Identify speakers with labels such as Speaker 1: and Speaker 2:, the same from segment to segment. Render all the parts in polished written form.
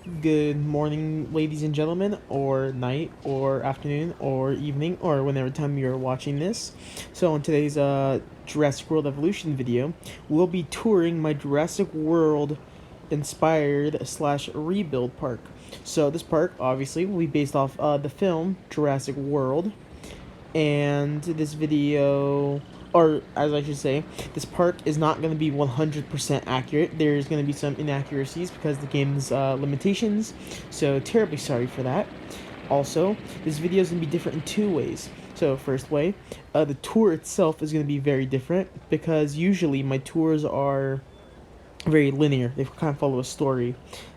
Speaker 1: Good morning, ladies and gentlemen, or night, or afternoon, or evening, or whenever time you're watching this. So in today's Jurassic World Evolution video, we'll be touring my Jurassic World inspired slash rebuild park. So this park obviously will be based off the film Jurassic World, and this video, or as I should say, this park is not going to be 100% accurate. There's going to be some inaccuracies because the game's limitations, so terribly sorry for that. Also, this video is going to be different in two ways. So first way, the tour itself is going to be very different because usually my tours are very linear. They kind of follow a story.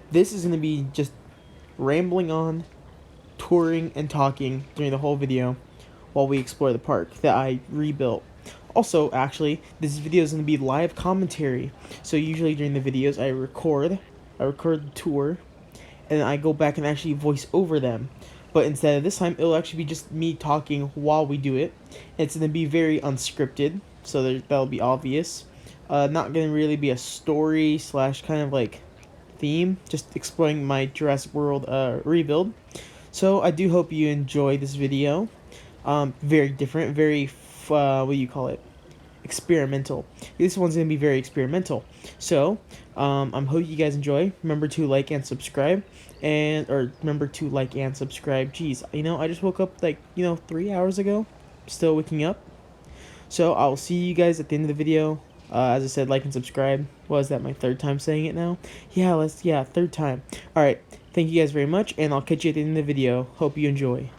Speaker 1: This is going to be just rambling on, touring, and talking during the whole video while we explore the park that I rebuilt. Also, actually, this video is going to be live commentary. So usually during the videos, I record the tour, and then I go back and actually voice over them. But instead of this time, it'll actually be just me talking while we do it. It's going to be very unscripted, so that'll be obvious. Not going to really be a story slash kind of like theme, just exploring my Jurassic World rebuild. So I do hope you enjoy this video. Very different, very, what do you call it? Experimental. This one's going to be very experimental. So, I'm hope you guys enjoy. Remember to like and subscribe. Remember to like and subscribe. Jeez, I just woke up 3 hours ago. Still waking up. So, I'll see you guys at the end of the video. As I said, like and subscribe. What is that, my third time saying it now? Yeah, third time. Alright, thank you guys very much, and I'll catch you at the end of the video. Hope you enjoy.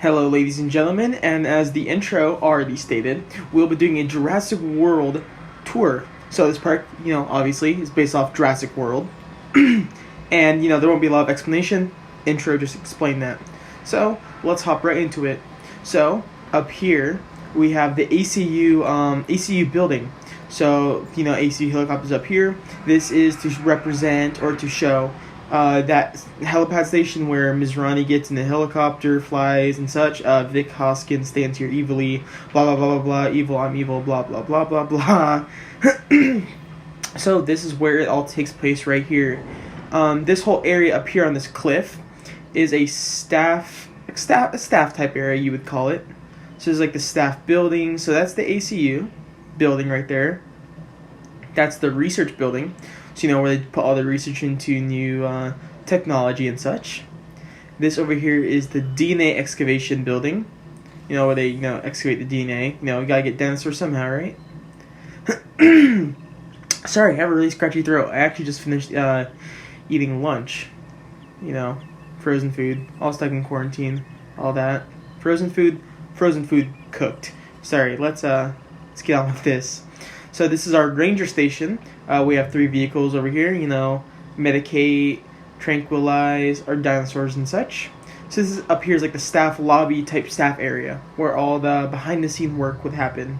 Speaker 1: Hello, ladies and gentlemen, and as the intro already stated, we'll be doing a Jurassic World tour. So this park, obviously, is based off Jurassic World. And, there won't be a lot of explanation. Intro just explained that. So, let's hop right into it. So, up here, we have the ACU building. So, ACU helicopters up here. This is to represent or to show that helipad station where Mizrani gets in the helicopter, flies, and such. Vic Hoskins stands here evilly, blah, blah, blah, blah, blah, evil, I'm evil, blah, blah, blah, blah, blah. So this is where it all takes place right here. This whole area up here on this cliff is a staff type area, you would call it. So there's like the staff building. So that's the ACU building right there. That's the research building. So, where they put all the research into new technology and such. This over here is the DNA excavation building. Where they, excavate the DNA. We gotta get dinosaurs somehow, right? Sorry, I have a really scratchy throat. I actually just finished eating lunch. Frozen food. All stuck in quarantine. All that. Frozen food cooked. Sorry, let's get on with this. So this is our ranger station. We have 3 vehicles over here, medicate, tranquilize our dinosaurs and such. So this is up here is like the staff lobby type staff area where all the behind the scene work would happen.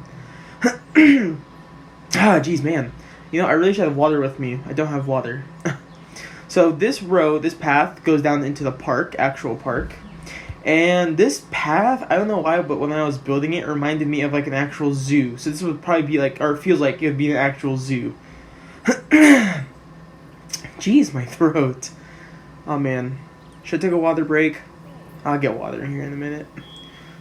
Speaker 1: Geez, man. I really should have water with me. I don't have water. So this path goes down into the park, actual park. And this path, I don't know why, but when I was building it reminded me of like an actual zoo. So this would probably be like, or it feels like it would be an actual zoo. Jeez, my throat. Oh man. Should I take a water break? I'll get water here in a minute.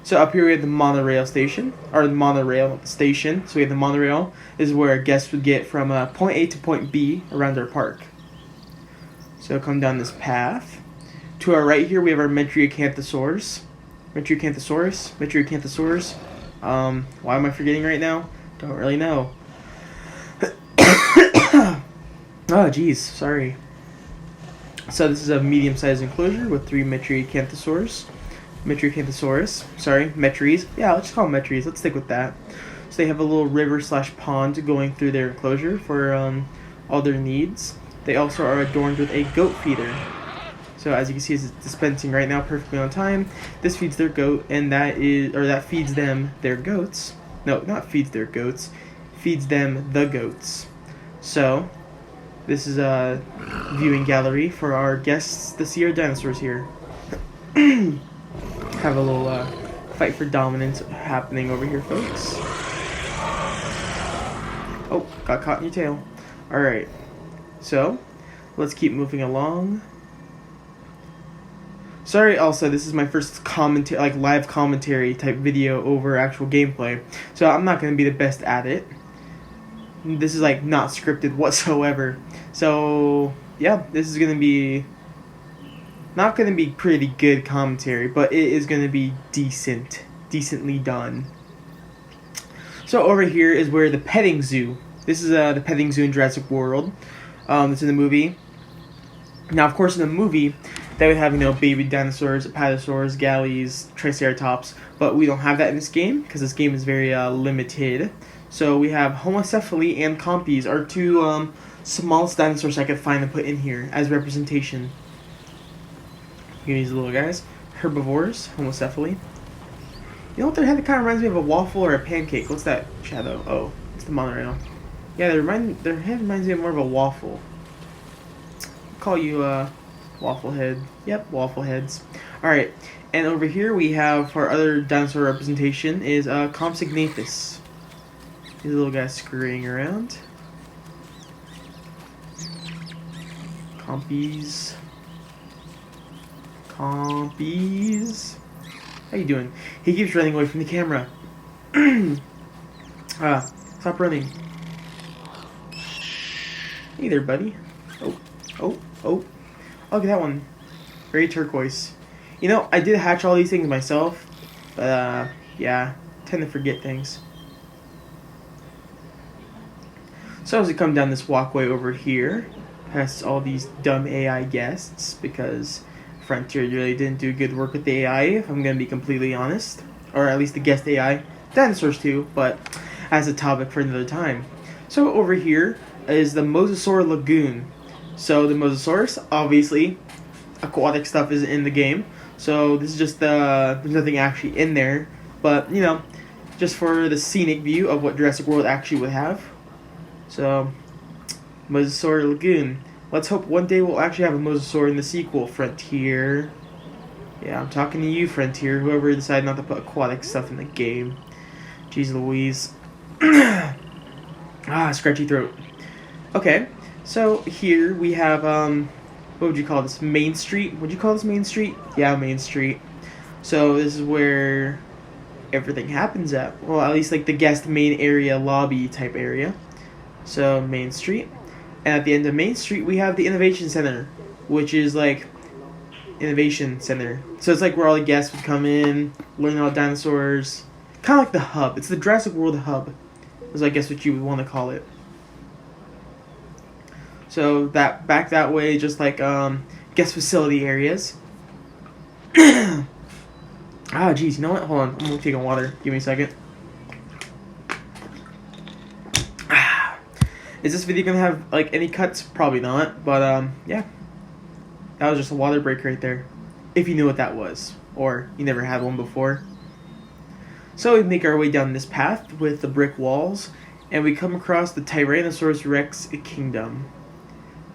Speaker 1: So up here we have the monorail station, or the monorail station. So we have the monorail. This is where guests would get from point A to point B around our park. So come down this path. To our right here, we have our Metriacanthosaurus. Why am I forgetting right now? Don't really know. Oh, jeez, sorry. So this is a medium-sized enclosure with 3 Metriacanthosaurus. Sorry, Metries. Yeah, let's just call them Metries. Let's stick with that. So they have a little river/pond going through their enclosure for all their needs. They also are adorned with a goat feeder. So as you can see, it's dispensing right now perfectly on time. This feeds their goat, and that feeds them their goats. No, not feeds their goats. Feeds them the goats. So this is a viewing gallery for our guests to see our dinosaurs here. Have a little fight for dominance happening over here, folks. Oh, got caught in your tail. Alright, so let's keep moving along. Sorry, also, this is my first commentary, like live commentary type video over actual gameplay, so I'm not going to be the best at it. This is like not scripted whatsoever. So yeah, this is going to be not going to be pretty good commentary, but it is going to be decently done. So over here is where the petting zoo. This is the petting zoo in Jurassic World. It's in the movie. Now, of course, in the movie, they would have, baby dinosaurs, apatosaurs, galleys, triceratops, but we don't have that in this game, because this game is very limited. So we have Homocephaly and Compes, are two smallest dinosaurs I could find and put in here as representation. Here these little guys. Herbivores, Homocephaly. You know what their head kind of reminds me of, a waffle or a pancake? What's that shadow? Oh, it's the monorail. Yeah, their head reminds me of more of a waffle. I'll call you waffle head. Yep, waffle heads. Alright, and over here we have our other dinosaur representation is Compsognathus. These little guys scurrying around. Compes. How you doing? He keeps running away from the camera. Stop running. Hey there, buddy. Oh. Look at that one. Very turquoise. I did hatch all these things myself, but yeah, tend to forget things. So as we come down this walkway over here, past all these dumb AI guests, because Frontier really didn't do good work with the AI, if I'm going to be completely honest. Or at least the guest AI. Dinosaurs too, but as a topic for another time. So over here is the Mosasaur Lagoon. So the Mosasaurus, obviously, aquatic stuff is in the game. So this is just there's nothing actually in there. But, just for the scenic view of what Jurassic World actually would have. So, Mosasaur Lagoon. Let's hope one day we'll actually have a Mosasaur in the sequel, Frontier. Yeah, I'm talking to you, Frontier. Whoever decided not to put aquatic stuff in the game. Jeez Louise. Scratchy throat. Okay, so here we have, what would you call this? Main Street? Would you call this Main Street? Yeah, Main Street. So this is where everything happens at. Well, at least like the guest main area, lobby type area. So, Main Street. And at the end of Main Street, we have the Innovation Center, which is like Innovation Center. So it's like where all the guests would come in, learn about dinosaurs. Kind of like the hub. It's the Jurassic World hub, is I guess what you would want to call it. So that back that way, just like guest facility areas. Geez, you know what? Hold on, I'm gonna take a water. Give me a second. Is this video gonna have like any cuts? Probably not, but yeah. That was just a water break right there. If you knew what that was, or you never had one before. So we make our way down this path with the brick walls, and we come across the Tyrannosaurus Rex kingdom.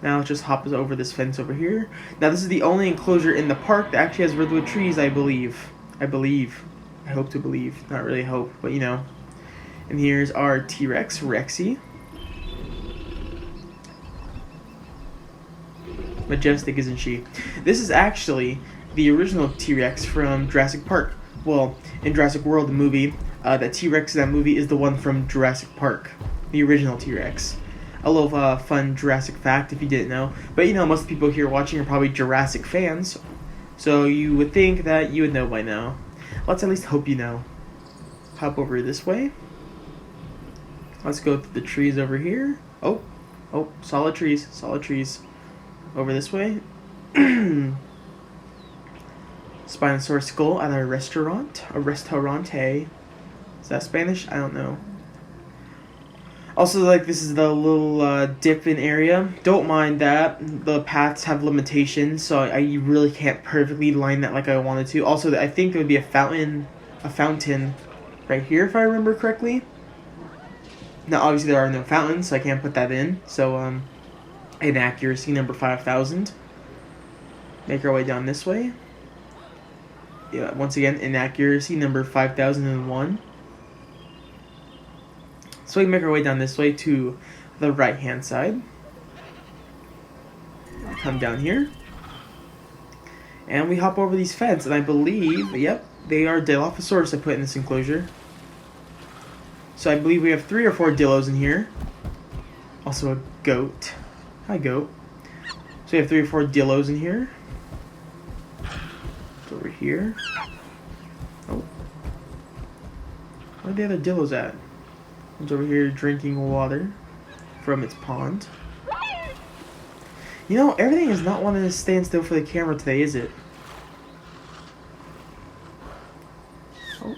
Speaker 1: Now let's just hop over this fence over here. Now this is the only enclosure in the park that actually has redwood trees, I believe. I hope to believe. Not really hope, but And here's our T-Rex, Rexy. Majestic, isn't she? This is actually the original T-Rex from Jurassic Park. Well, in Jurassic World, the movie, that T-Rex in that movie is the one from Jurassic Park. The original T-Rex. A little fun Jurassic fact if you didn't know. But most people here watching are probably Jurassic fans. So you would think that you would know by now. Let's at least hope you know. Hop over this way. Let's go through the trees over here. Oh, solid trees. Over this way. Spinosaurus skull at a restaurant. A restaurante. Is that Spanish? I don't know. Also, this is the little dip-in area. Don't mind that. The paths have limitations, so I really can't perfectly line that like I wanted to. Also, I think there would be a fountain right here, if I remember correctly. Now, obviously, there are no fountains, so I can't put that in. So, inaccuracy number 5,000. Make our way down this way. Yeah, once again, inaccuracy number 5001. So we make our way down this way to the right hand side. Come down here. And we hop over these fence, and I believe, yep, they are Dilophosaurus I put in this enclosure. So I believe we have 3 or 4 Dillos in here. Also a goat. Hi, goat. So we have 3 or 4 Dillos in here. Over here. Oh. Where are the other Dillos at? It's over here drinking water from its pond. You know, everything is not wanting to stand still for the camera today, is it? Oh.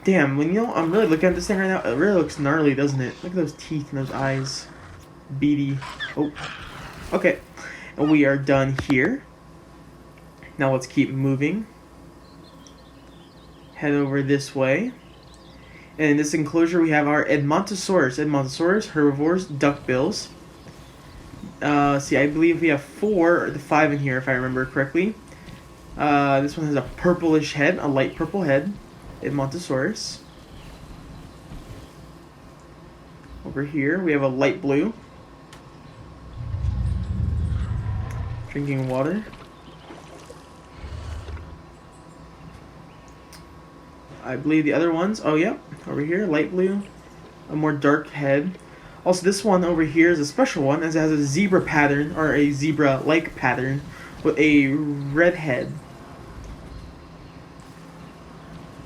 Speaker 1: Damn, when I'm really looking at this thing right now, it really looks gnarly, doesn't it? Look at those teeth and those eyes. Beady. Oh. Okay. And we are done here. Now let's keep moving. Head over this way. And in this enclosure we have our Edmontosaurus. Edmontosaurus, herbivores, duckbills. See, I believe we have 4 or 5 in here if I remember correctly. This one has a purplish head, a light purple head. Edmontosaurus. Over here we have a light blue. Drinking water. I believe the other ones, oh yeah, over here, light blue, a more dark head. Also, this one over here is a special one, as it has a zebra pattern, or a zebra-like pattern, with a red head.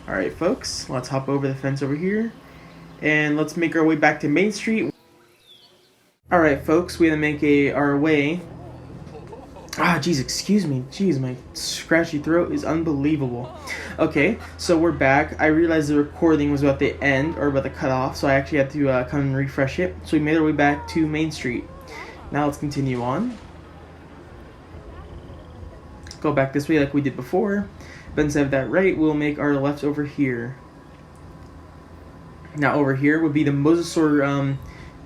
Speaker 1: Alright, folks, let's hop over the fence over here, and let's make our way back to Main Street. Alright, folks, we have to make our way. Ah, jeez, excuse me. Jeez, my scratchy throat is unbelievable. Okay, so we're back. I realized the recording was about to end, or about to cut off, so I actually had to come and refresh it. So we made our way back to Main Street. Now let's continue on. Go back this way like we did before. But instead of that right, we'll make our left over here. Now over here would be the Mosasaur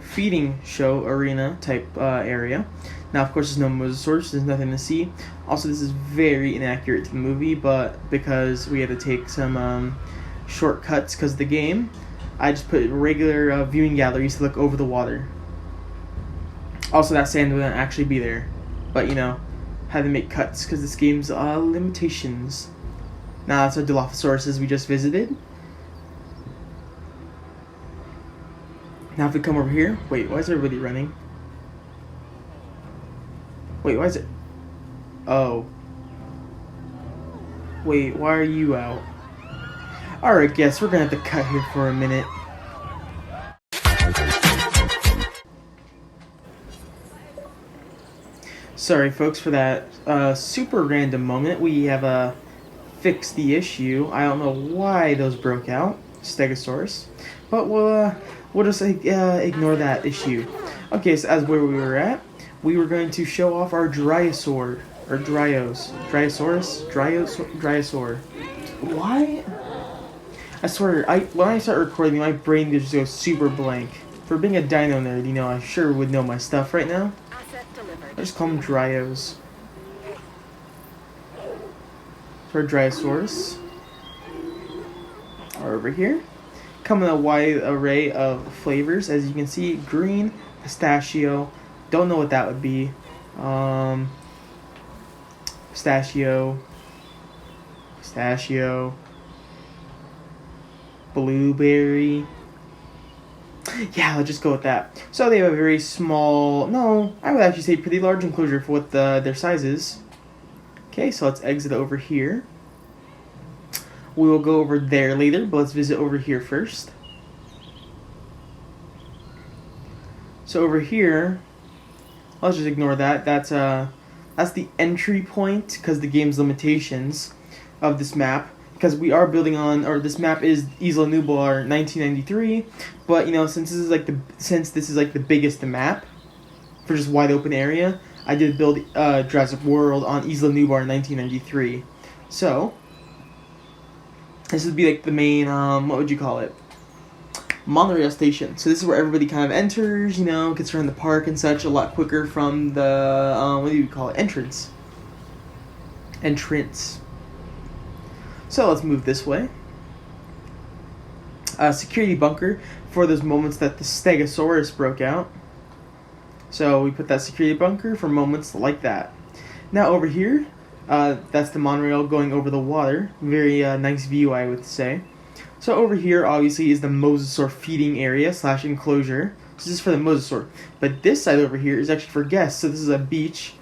Speaker 1: feeding show arena type area. Now, of course, there's no Mosasaurus, there's nothing to see. Also, this is very inaccurate to the movie, but because we had to take some shortcuts because of the game, I just put regular viewing galleries to look over the water. Also, that sand wouldn't actually be there, but, you know, had to make cuts because this game's limitations. Now, that's our Dilophosaurus we just visited. Now, if we come over here, wait, why is everybody running? Wait, why is it? Oh. Wait, why are you out? Alright, guess we're gonna have to cut here for a minute. Sorry, folks, for that super random moment. We have fixed the issue. I don't know why those broke out, Stegosaurus, but we'll just ignore that issue. Okay, so as where we were at, we were going to show off our Dryosaur, or Dryosaur. Why? I swear, when I start recording, my brain just goes super blank. For being a dino nerd, you know, I sure would know my stuff right now. I just call them Dryos. For Dryosaurus. Or over here. Come in a wide array of flavors, as you can see, green, pistachio. Don't know what that would be. Pistachio, blueberry. Yeah, let's just go with that. So they have a very small, no, I would actually say pretty large enclosure for what their size is. Okay, so let's exit over here. We will go over there later, but let's visit over here first. So over here, let's just ignore that. That's the entry point because the game's limitations of this map. Because we are building on, or this map is Isla Nublar 1993, but you know, since this is like the biggest map for just wide open area, I did build Jurassic World on Isla Nublar 1993. So this would be like the main what would you call it? Monorail Station. So this is where everybody kind of enters, you know, gets around the park and such a lot quicker from the what do you call it? Entrance. So let's move this way. Security bunker for those moments that the Stegosaurus broke out. So we put that security bunker for moments like that. Now over here, that's the monorail going over the water. Very nice view, I would say. So over here, obviously, is the Mosasaur feeding area / enclosure. So this is for the Mosasaur. But this side over here is actually for guests. So this is a beach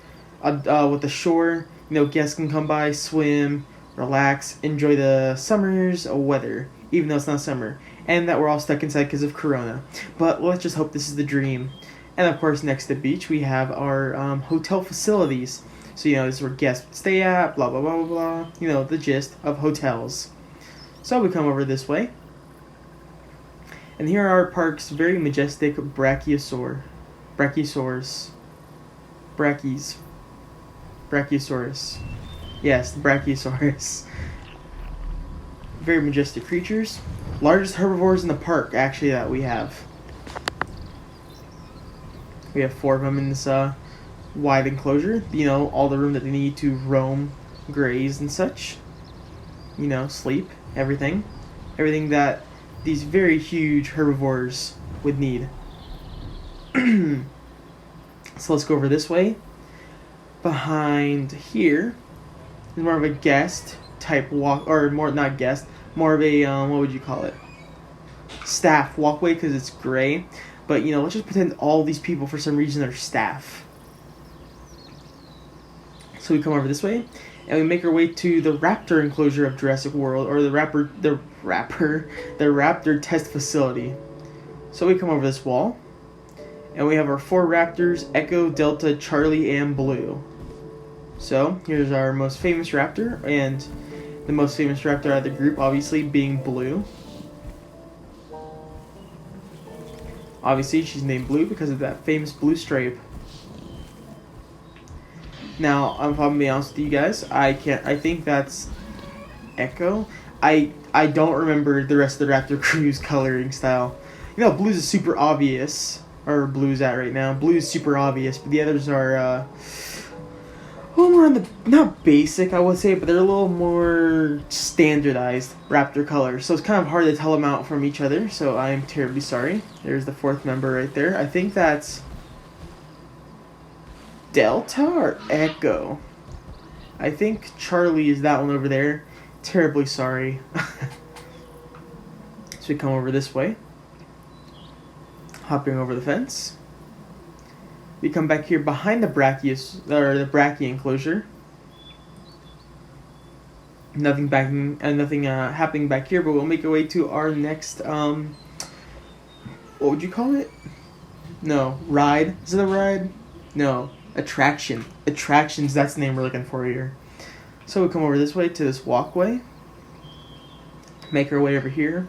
Speaker 1: with the shore. You know, guests can come by, swim, relax, enjoy the summer's weather, even though it's not summer. And that we're all stuck inside because of Corona. But let's just hope this is the dream. And of course, next to the beach, we have our hotel facilities. So, you know, this is where guests stay at, blah, blah, blah, blah, blah. You know, the gist of hotels. So we come over this way. And here are our park's very majestic Brachiosaurus. Brachiosaurus. Yes, the Brachiosaurus. Very majestic creatures. Largest herbivores in the park, actually, that we have. We have 4 of them in this wide enclosure. You know, all the room that they need to roam, graze, and such. You know, sleep, everything. Everything that these very huge herbivores would need. So let's go over this way. Behind here is more of a guest type walk, or more, not guest, more of a, what would you call it? Staff walkway, because it's gray. But, you know, let's just pretend all these people, for some reason, are staff. So we come over this way, and we make our way to the raptor enclosure of Jurassic World, or the raptor test facility. So we come over this wall, and we have our 4 raptors: Echo, Delta, Charlie, and Blue. So here's our most famous raptor, and the most famous raptor out of the group, obviously, being Blue. Obviously, she's named Blue because of that famous blue stripe. Now, I'm probably be honest with you guys. I think that's Echo. I don't remember the rest of the Raptor crew's coloring style. You know, Blue's is super obvious. Or Blue's at right now. Blue's super obvious, but the others are a little more on the, not basic, I would say, but they're a little more standardized Raptor colors. So it's kind of hard to tell them out from each other, so I'm terribly sorry. There's the 4th member right there. I think that's Delta or Echo. I think Charlie is that one over there. Terribly sorry. So we come over this way. Hopping over the fence. We come back here behind the brachie enclosure. Nothing happening back here, but we'll make our way to our next what would you call it? No, ride. Is it a ride? No, attraction. Attractions. That's the name we're looking for here. So we come over this way to this walkway. Make our way over here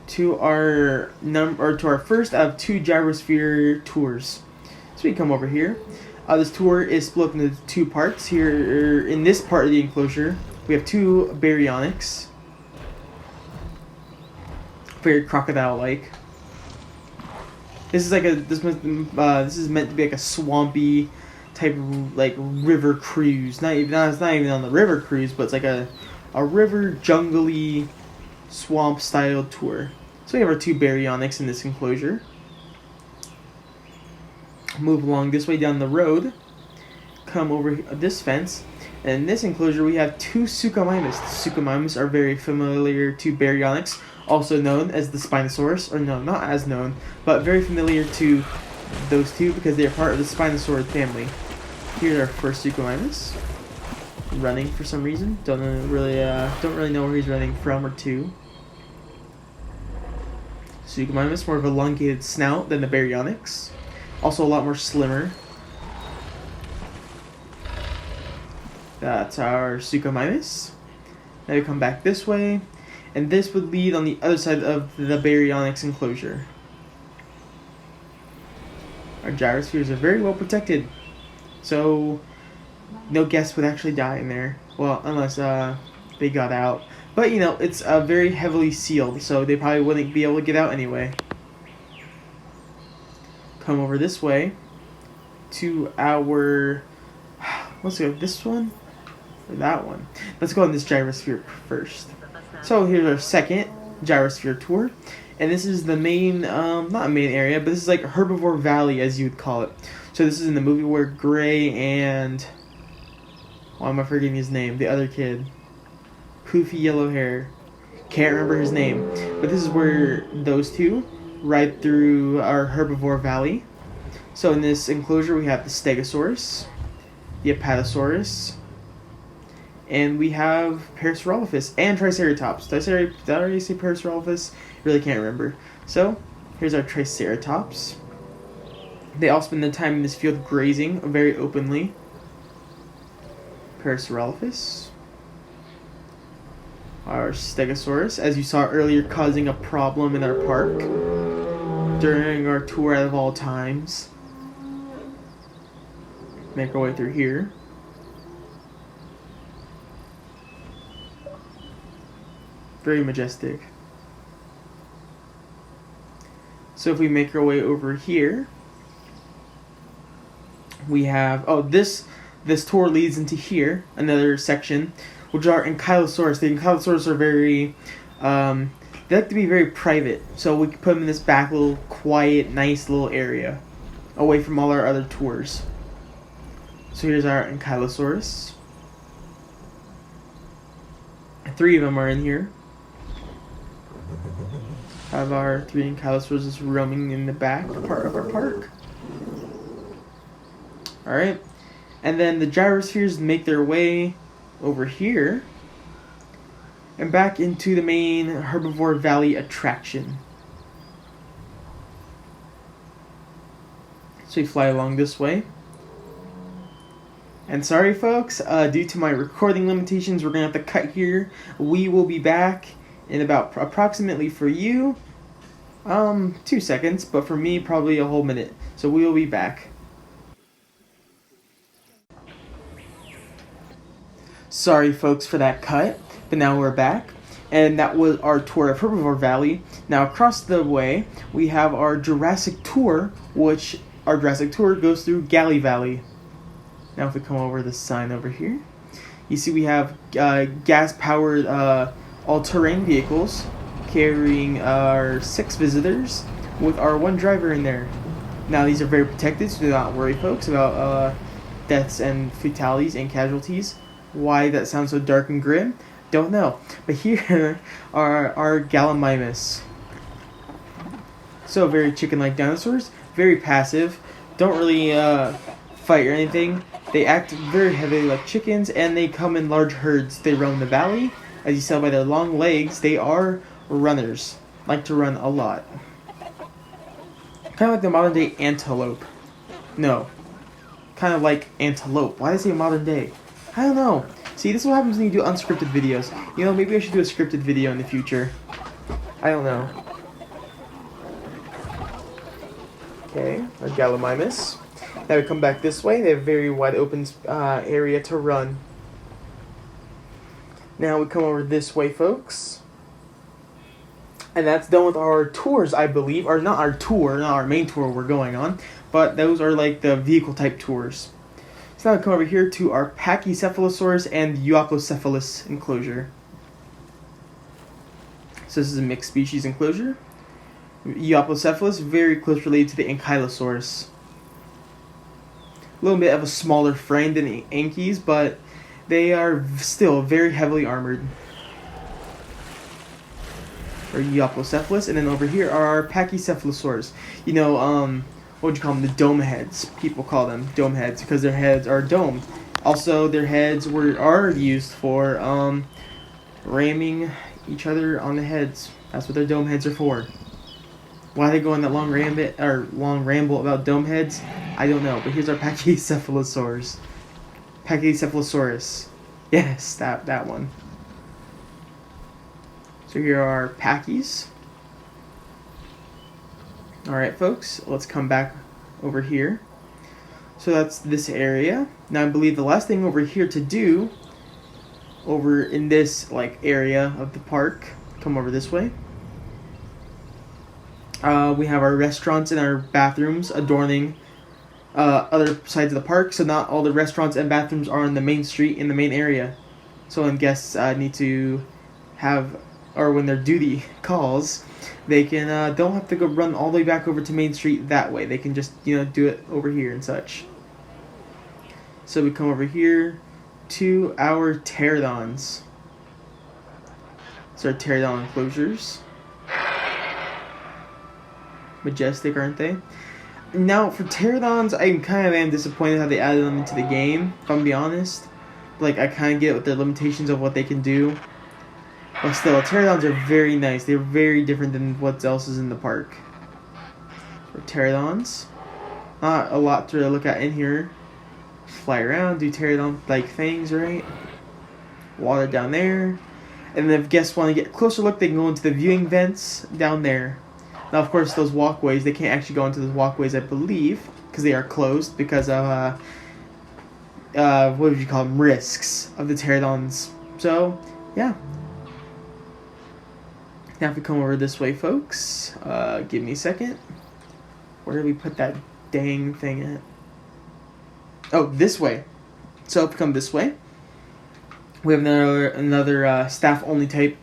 Speaker 1: to our first of 2 Gyrosphere Tours. So we come over here. This tour is split into 2 parts. Here, in this part of the enclosure, we have 2 baryonyx. Very crocodile-like. This is like this is meant to be like a swampy type of like river cruise. It's not even on the river cruise, but it's like a river jungly swamp style tour. So we have our 2 baryonyx in this enclosure. Move along this way down the road. Come over this fence. And in this enclosure we have 2 Suchomimus. The Suchomimus are very familiar to baryonyx, also known as the Spinosaurus, or no, not as known, but very familiar to those 2 because they are part of the Spinosaurid family. Here's our first Suchomimus, running for some reason. Don't really know where he's running from or to. Suchomimus, more of an elongated snout than the baryonyx. Also a lot more slimmer. That's our Suchomimus. Now we come back this way, and this would lead on the other side of the baryonyx enclosure. Our gyrospheres are very well protected, so no guests would actually die in there. Well, unless they got out. But you know, it's very heavily sealed, so they probably wouldn't be able to get out anyway. Come over this way to our, let's go this one. or that one. Let's go on this gyrosphere first. So here's our second gyrosphere tour. And this is the main, not main area, but this is like Herbivore Valley, as you would call it. So this is in the movie where Gray and, why am I forgetting his name? The other kid. Poofy yellow hair. Can't remember his name. But this is where those two ride through our Herbivore Valley. So in this enclosure we have the Stegosaurus, the Apatosaurus, and we have Parasaurolophus and Triceratops. Did I already say Parasaurolophus? Really can't remember. So here's our Triceratops. They all spend their time in this field grazing very openly. Parasaurolophus. Our Stegosaurus, as you saw earlier, causing a problem in our park during our tour out of all times. Make our way through here. Very majestic. So if we make our way over here, we have, this tour leads into here, another section, which are Ankylosaurus. The Ankylosaurus are very, they like to be very private. So we can put them in this back little quiet, nice little area, away from all our other tours. So here's our Ankylosaurus. 3 of them are in here. Have our 3 Ankylosaurus roaming in the back part of our park. Alright. And then the gyrospheres make their way over here and back into the main Herbivore Valley attraction. So we fly along this way. And sorry folks, due to my recording limitations, we're going to have to cut here. We will be back in about approximately, for you, 2 seconds, but for me probably a whole minute. So we will be back. Sorry folks for that cut, but now we're back. And that was our tour of Herbivore Valley. Now across the way, we have our Jurassic tour, which our Jurassic tour goes through Gali Valley. Now if we come over this sign over here, you see we have gas-powered all-terrain vehicles carrying our 6 visitors with our 1 driver in there. Now these are very protected, so do not worry folks about deaths and fatalities and casualties. Why that sounds so dark and grim, don't know. But here are our Gallimimus. So very chicken-like dinosaurs, very passive, don't really fight or anything. They act very heavily like chickens, and they come in large herds. They roam the valley. As you saw by their long legs, they are runners. Like to run a lot. Kind of like the modern day antelope. No. Kind of like antelope. Why did I say modern day? I don't know. See, this is what happens when you do unscripted videos. You know, maybe I should do a scripted video in the future. I don't know. Okay, our Gallimimus. Now we come back this way. They have a very wide open area to run. Now we come over this way, folks. And that's done with our tours, I believe. Or not our tour, not our main tour we're going on. But those are like the vehicle type tours. So now we come over here to our Pachycephalosaurus and Yakko enclosure. So this is a mixed species enclosure. Yakko very close related to the Ankylosaurus. A little bit of a smaller frame than the Ankies, but they are still very heavily armored. Or Yakko, and then over here are our Pachycephalosaurus. You know, what would you call them? The dome heads. People call them dome heads because their heads are domed. Also, their heads are used for ramming each other on the heads. That's what their dome heads are for. Why they go on that long ramble about dome heads, I don't know. But here's our Pachycephalosaurus. Pachycephalosaurus. Yes, that one. So here are our Pachy's. Alright folks, let's come back over here. So that's this area. Now I believe the last thing over here to do, over in this area of the park, come over this way. We have our restaurants and our bathrooms adorning other sides of the park, so not all the restaurants and bathrooms are on the main street in the main area. So when guests need to have, or when their duty calls, they can don't have to go run all the way back over to Main Street that way. They can just do it over here and such. So we come over here to our pterodons. So our pterodon enclosures. Majestic, aren't they? Now for pterodons, I kind of am disappointed how they added them into the game, if I'm gonna be honest. Like, I kind of get with their limitations of what they can do. But still, pterodons are very nice. They're very different than what else is in the park. For pterodons, not a lot to look at in here. Fly around, do pterodon-like things, right? Water down there. And then if guests want to get a closer look, they can go into the viewing vents down there. Now, of course, those walkways, they can't actually go into those walkways, I believe, because they are closed because of, what would you call them, risks of the pterodons. So, yeah. Now if we come over this way, folks, give me a second. Where did we put that dang thing at? Oh, this way. So if we come this way, we have another staff-only type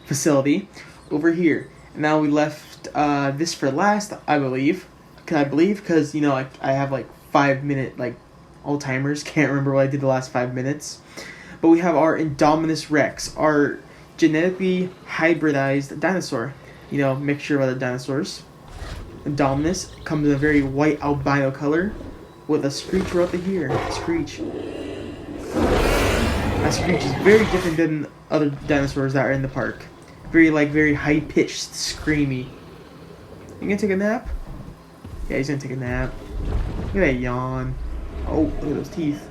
Speaker 1: facility over here. And now we left this for last, I believe. Because, I have like 5-minute all-timers. Can't remember what I did the last 5 minutes. But we have our Indominus Rex, our genetically hybridized dinosaur. Mixture of other dinosaurs. Indominus comes in a very white albino color with a screech right here. Screech. That screech is very different than other dinosaurs that are in the park. Very high-pitched, screamy. You gonna take a nap? Yeah, he's gonna take a nap. Look at that yawn. Oh, look at those teeth.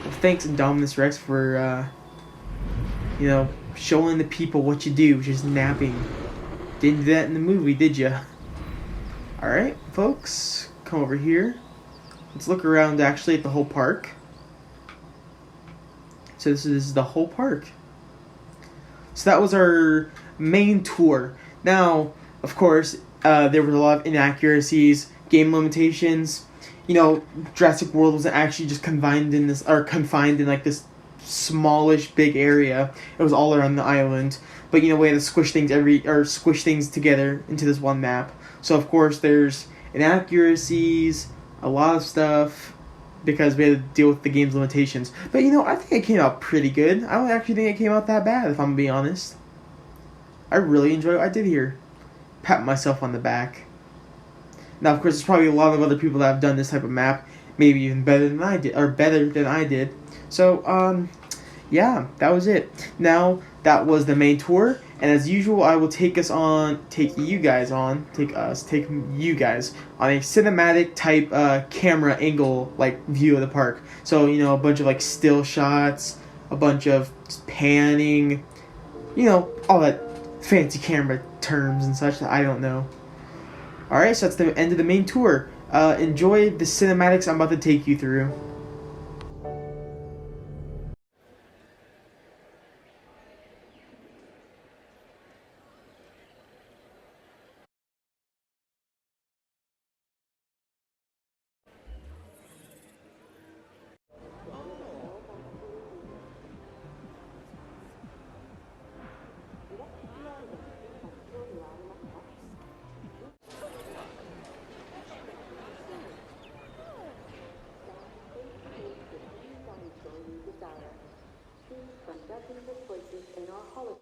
Speaker 1: Well, thanks, Indominus Rex, for, showing the people what you do, just napping. Didn't do that in the movie, did ya? Alright, folks. Come over here. Let's look around, actually, at the whole park. So this is the whole park. So that was our main tour. Now, of course, there was a lot of inaccuracies, game limitations. Jurassic World wasn't actually just confined in this smallish big area. It was all around the island. But we had to squish things together into this one map. So of course there's inaccuracies, a lot of stuff, because we had to deal with the game's limitations. But I think it came out pretty good. I don't actually think it came out that bad, if I'm being honest. I really enjoyed what I did here. Pat myself on the back. Now, of course, there's probably a lot of other people that have done this type of map, maybe even better than I did. So, yeah, that was it. Now, that was the main tour, and as usual, I will take you guys on a cinematic type camera angle view of the park. So, a bunch of still shots, a bunch of panning, all that fancy camera terms and such that I don't know. Alright, so that's the end of the main tour. Enjoy the cinematics I'm about to take you through.
Speaker 2: Conducting the choices in our hologram.